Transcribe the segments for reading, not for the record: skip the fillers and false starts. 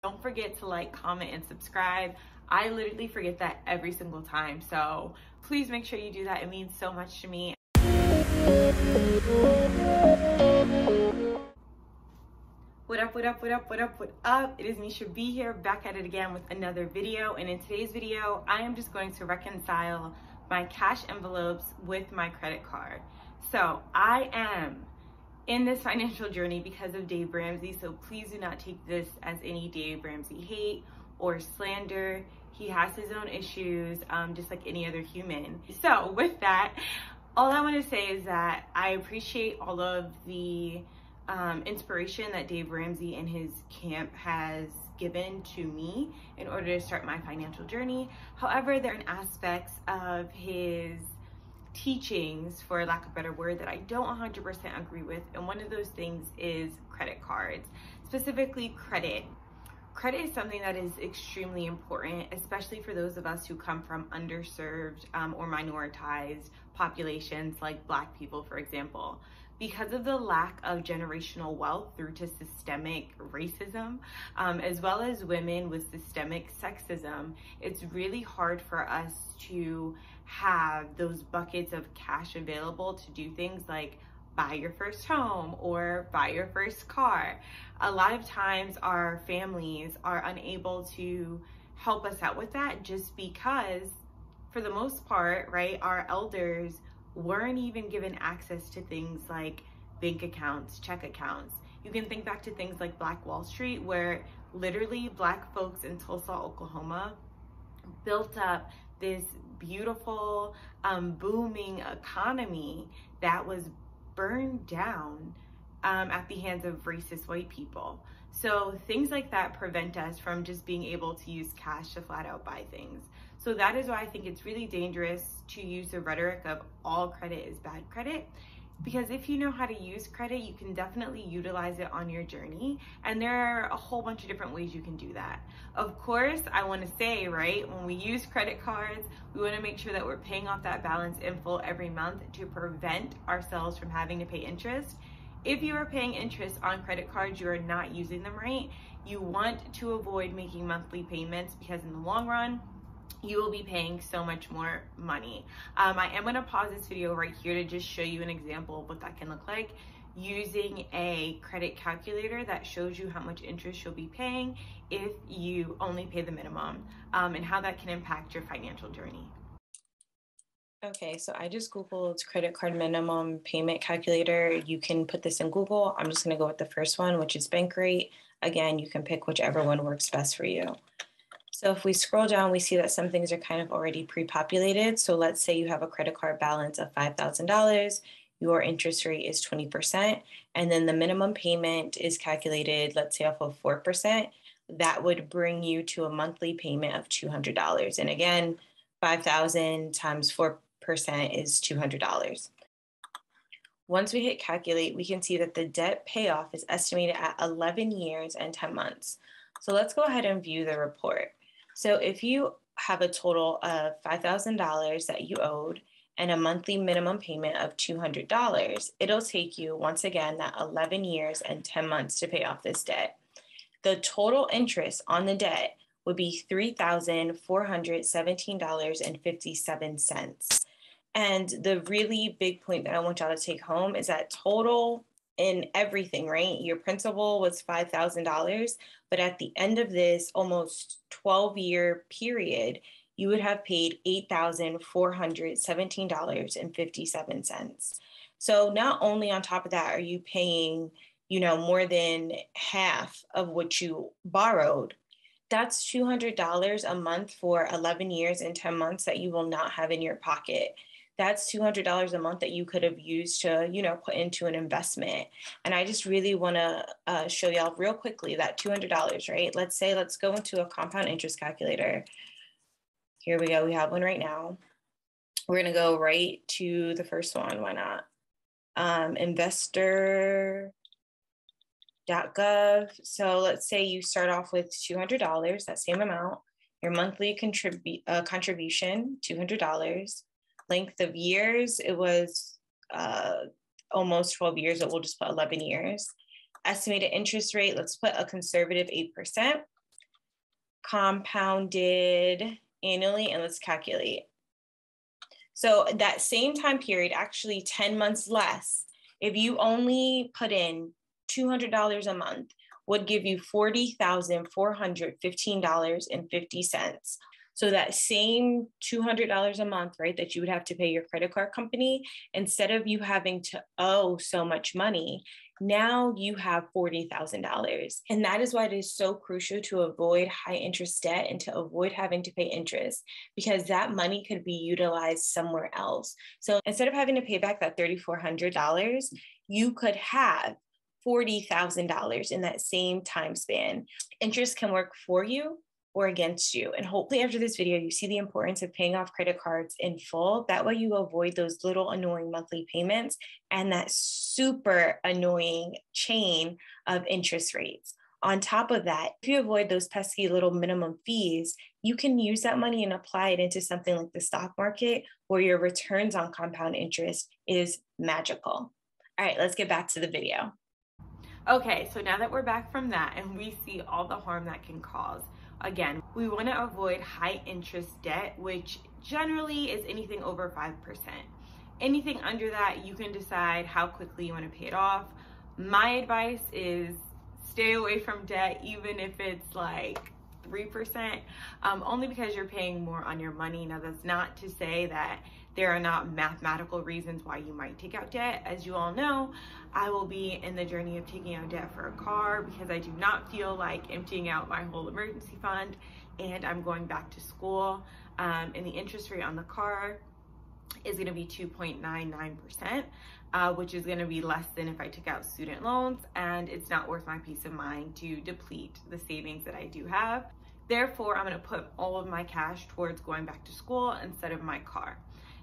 Don't forget to like, comment, and subscribe. I literally forget that every single time. So please make sure you do that. It means so much to me. What up, what up, what up, what up, what up? It is Misha B here, back at it again with another video. And in today's video, I am just going to reconcile my cash envelopes with my credit card. So I am in this financial journey because of Dave Ramsey. So please do not take this as any Dave Ramsey hate or slander. He has his own issues, just like any other human. So with that, all I want to say is that I appreciate all of the inspiration that Dave Ramsey and his camp has given to me in order to start my financial journey. However, there are aspects of his teachings, for lack of a better word, that I don't 100% agree with. And one of those things is credit cards, specifically credit. Credit is something that is extremely important, especially for those of us who come from underserved or minoritized populations like Black people, for example. Because of the lack of generational wealth through to systemic racism, as well as women with systemic sexism, it's really hard for us to have those buckets of cash available to do things like buy your first home or buy your first car. A lot of times our families are unable to help us out with that just because, for the most part, right, our elders weren't even given access to things like bank accounts, check accounts. You can think back to things like Black Wall Street, where literally Black folks in Tulsa, Oklahoma built up this beautiful, booming economy that was burned down at the hands of racist white people. So things like that prevent us from just being able to use cash to flat out buy things. So that is why I think it's really dangerous to use the rhetoric of all credit is bad credit. Because if you know how to use credit, you can definitely utilize it on your journey. And there are a whole bunch of different ways you can do that. Of course, I want to say, right, when we use credit cards, we want to make sure that we're paying off that balance in full every month to prevent ourselves from having to pay interest. If you are paying interest on credit cards, you are not using them right. You want to avoid making monthly payments because in the long run, you will be paying so much more money. I am going to pause this video right here to just show you an example of what that can look like using a credit calculator that shows you how much interest you'll be paying if you only pay the minimum, and how that can impact your financial journey. Okay, so I just Googled credit card minimum payment calculator. You can put this in Google. I'm just going to go with the first one, which is Bankrate. Again, you can pick whichever one works best for you. So if we scroll down, we see that some things are kind of already pre-populated. So let's say you have a credit card balance of $5,000, your interest rate is 20%, and then the minimum payment is calculated, let's say off of 4%. That would bring you to a monthly payment of $200. And again, 5,000 times 4% is $200. Once we hit calculate, we can see that the debt payoff is estimated at 11 years and 10 months. So let's go ahead and view the report. So if you have a total of $5,000 that you owed and a monthly minimum payment of $200, it'll take you, once again, that 11 years and 10 months to pay off this debt. The total interest on the debt would be $3,417.57. And the really big point that I want y'all to take home is that total in everything, right? Your principal was $5,000, but at the end of this almost 12-year period, you would have paid $8,417.57. So not only on top of that are you paying, more than half of what you borrowed, that's $200 a month for 11 years and 10 months that you will not have in your pocket. That's $200 a month that you could have used to, put into an investment. And I just really want to show y'all real quickly that $200, right? Let's go into a compound interest calculator. Here we go. We have one right now. We're going to go right to the first one. Why not? Investor.gov. So let's say you start off with $200, that same amount. Your monthly contribution, $200. Length of years, it was almost 12 years, but we'll just put 11 years. Estimated interest rate, let's put a conservative 8%. compounded annually, and let's calculate. So that same time period, actually 10 months less, if you only put in $200 a month, would give you $40,415.50. So that same $200 a month, right, that you would have to pay your credit card company, instead of you having to owe so much money, now you have $40,000. And that is why it is so crucial to avoid high interest debt and to avoid having to pay interest, because that money could be utilized somewhere else. So instead of having to pay back that $3,400, you could have $40,000 in that same time span. Interest can work for you or against you. And hopefully after this video, you see the importance of paying off credit cards in full. That way you avoid those little annoying monthly payments and that super annoying chain of interest rates. On top of that, if you avoid those pesky little minimum fees, you can use that money and apply it into something like the stock market, where your returns on compound interest is magical. All right, let's get back to the video. Okay, so now that we're back from that and we see all the harm that can cause, again, we want to avoid high interest debt, which generally is anything over 5%. Anything under that, you can decide how quickly you want to pay it off. My advice is stay away from debt, even if it's like 3%, only because you're paying more on your money. Now, that's not to say that there are not mathematical reasons why you might take out debt. As you all know, I will be in the journey of taking out debt for a car because I do not feel like emptying out my whole emergency fund, and I'm going back to school. And the interest rate on the car is going to be 2.99%, which is going to be less than if I took out student loans, and it's not worth my peace of mind to deplete the savings that I do have. Therefore, I'm going to put all of my cash towards going back to school instead of my car.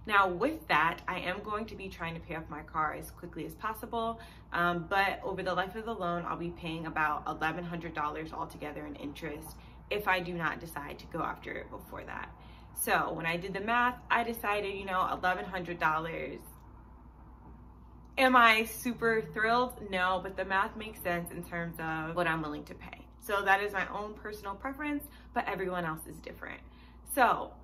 Now, with that, I am going to be trying to pay off my car as quickly as possible, but over the life of the loan, I'll be paying about $1,100 altogether in interest if I do not decide to go after it before that. So when I did the math, I decided, you know, $1,100. Am I super thrilled? No, but the math makes sense in terms of what I'm willing to pay. So that is my own personal preference, but everyone else is different. So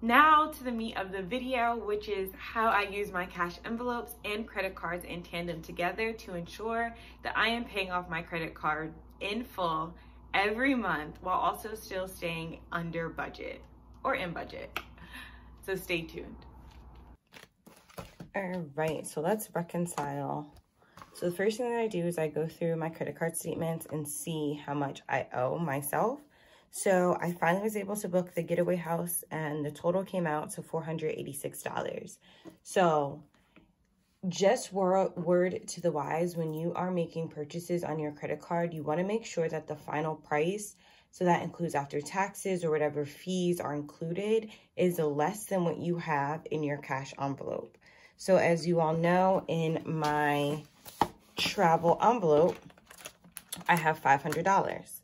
now to the meat of the video, which is how I use my cash envelopes and credit cards in tandem together to ensure that I am paying off my credit card in full every month while also still staying under budget or in budget. So stay tuned. All right, so let's reconcile. So the first thing that I do is I go through my credit card statements and see how much I owe myself. So I finally was able to book the getaway house and the total came out to $486. So just word to the wise, when you are making purchases on your credit card, you want to make sure that the final price, so that includes after taxes or whatever fees are included, is less than what you have in your cash envelope. So as you all know, in my travel envelope, I have $500.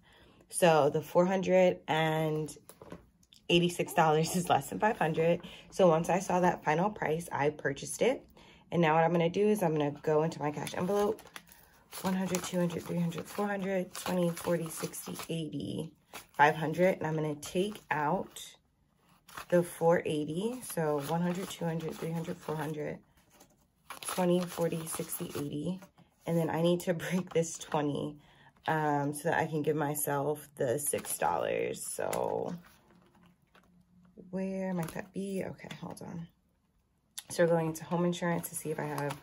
So the $486 is less than $500. So once I saw that final price, I purchased it. And now what I'm going to do is I'm going to go into my cash envelope, 100, 200, 300, 400, 20, 40, 60, 80, 500. And I'm going to take out the 480. So 100, 200, 300, 400, 20, 40, 60, 80. And then I need to break this 20 so that I can give myself the $6. So where might that be? Okay, hold on. So we're going into home insurance to see if I have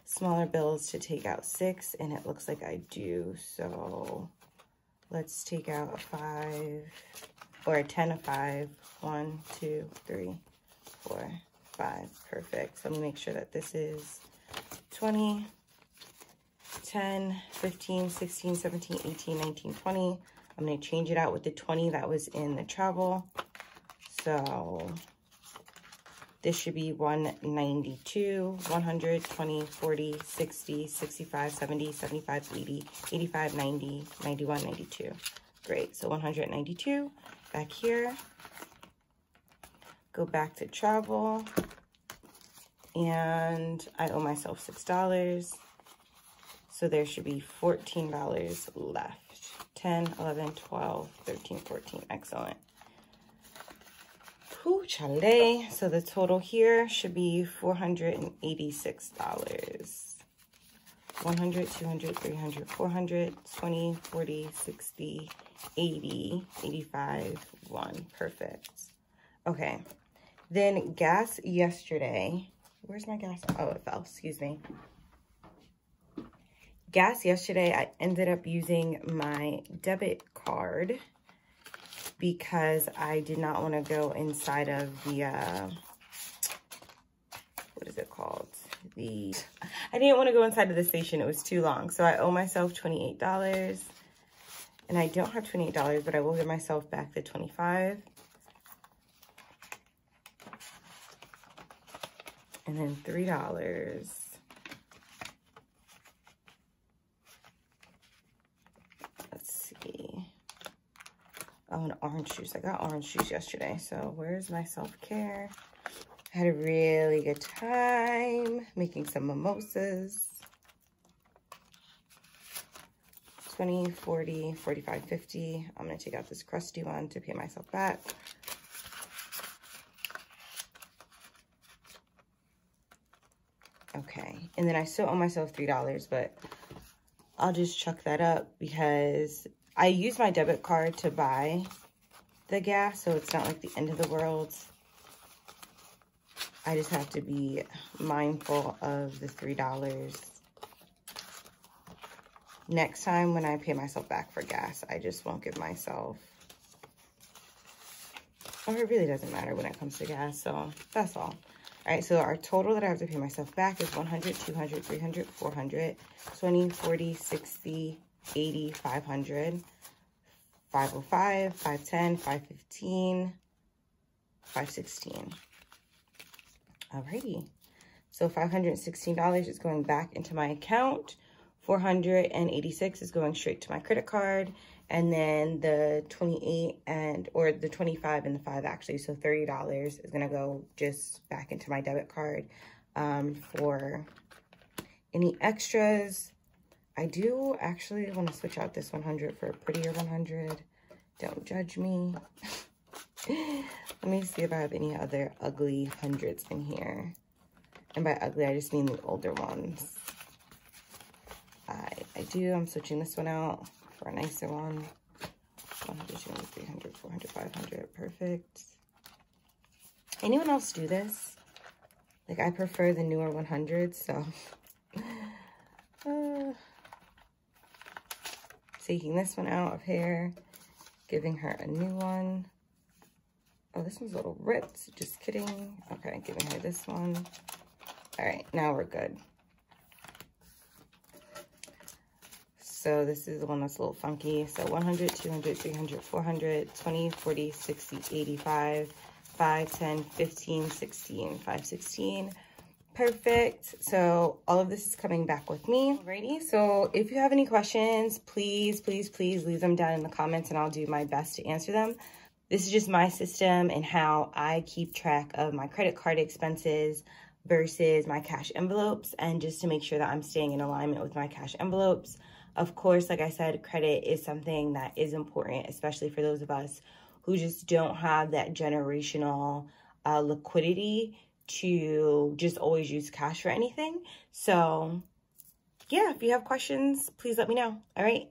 smaller bills to take out 6, and it looks like I do. So let's take out a 5 or a 10 of 5. 1, 2, 3, 4, 5. Perfect. So let me make sure that this is 20, 10, 15, 16, 17, 18, 19, 20. I'm going to change it out with the 20 that was in the travel. So this should be 192, 100, 20, 40, 60, 65, 70, 75, 80, 85, 90, 91, 92. Great. So 192 back here. Go back to travel. And I owe myself $6. So there should be $14 left 10, 11, 12, 13, 14. Excellent. Whew, chale. So the total here should be $486. 100, 200, 300, 400, 20, 40, 60, 80, 85, 1. Perfect. Okay. Then gas yesterday. Where's my gas? Oh, it fell. Excuse me. Gas yesterday, I ended up using my debit card because I did not want to go inside of the, what is it called? I didn't want to go inside of the station. It was too long. So I owe myself $28. And I don't have $28, but I will give myself back the $25. And then $3. Let's see. Oh, and orange juice. I got orange juice yesterday. So where's my self-care? I had a really good time making some mimosas. 20, 40, 45, 50. I'm going to take out this crusty one to pay myself back. Okay, and then I still owe myself $3, but I'll just chuck that up because I use my debit card to buy the gas, so it's not like the end of the world. I just have to be mindful of the $3. Next time when I pay myself back for gas, I just won't give myself, or it really doesn't matter when it comes to gas, so that's all. All right, so our total that I have to pay myself back is 100, 200, 300, 400, 20, 40, 60, 80, 500, 505, 510, 515, 516. Alrighty, so $516 is going back into my account. 486 is going straight to my credit card, and then the 28 or the 25 and the 5 actually, so $30 is gonna go just back into my debit card. For any extras, I do actually want to switch out this 100 for a prettier 100. Don't judge me. Let me see if I have any other ugly hundreds in here. And by ugly, I just mean the older ones. I do. I'm switching this one out for a nicer one. 100, 200, 300, 400, 500. Perfect. Anyone else do this? Like, I prefer the newer 100s, so. Taking this one out of here. Giving her a new one. Oh, this one's a little ripped. Just kidding. Okay, giving her this one. All right, now we're good. So this is the one that's a little funky. So 100, 200, 300, 400, 20, 40, 60, 85, 5, 10, 15, 16, 516. Perfect. So all of this is coming back with me. Alrighty. So if you have any questions, please, please, please leave them down in the comments and I'll do my best to answer them. This is just my system and how I keep track of my credit card expenses versus my cash envelopes, and just to make sure that I'm staying in alignment with my cash envelopes. Of course, like I said, credit is something that is important, especially for those of us who just don't have that generational liquidity to just always use cash for anything. So yeah, if you have questions, please let me know. All right.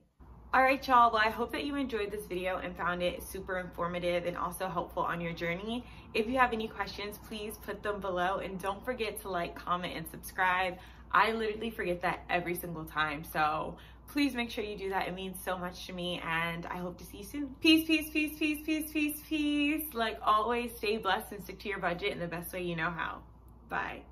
All right, y'all. Well, I hope that you enjoyed this video and found it super informative and also helpful on your journey. If you have any questions, please put them below, and don't forget to like, comment, and subscribe. I literally forget that every single time. So please make sure you do that. It means so much to me, and I hope to see you soon. Peace, peace, peace, peace, peace, peace, peace. Like always, stay blessed and stick to your budget in the best way you know how. Bye.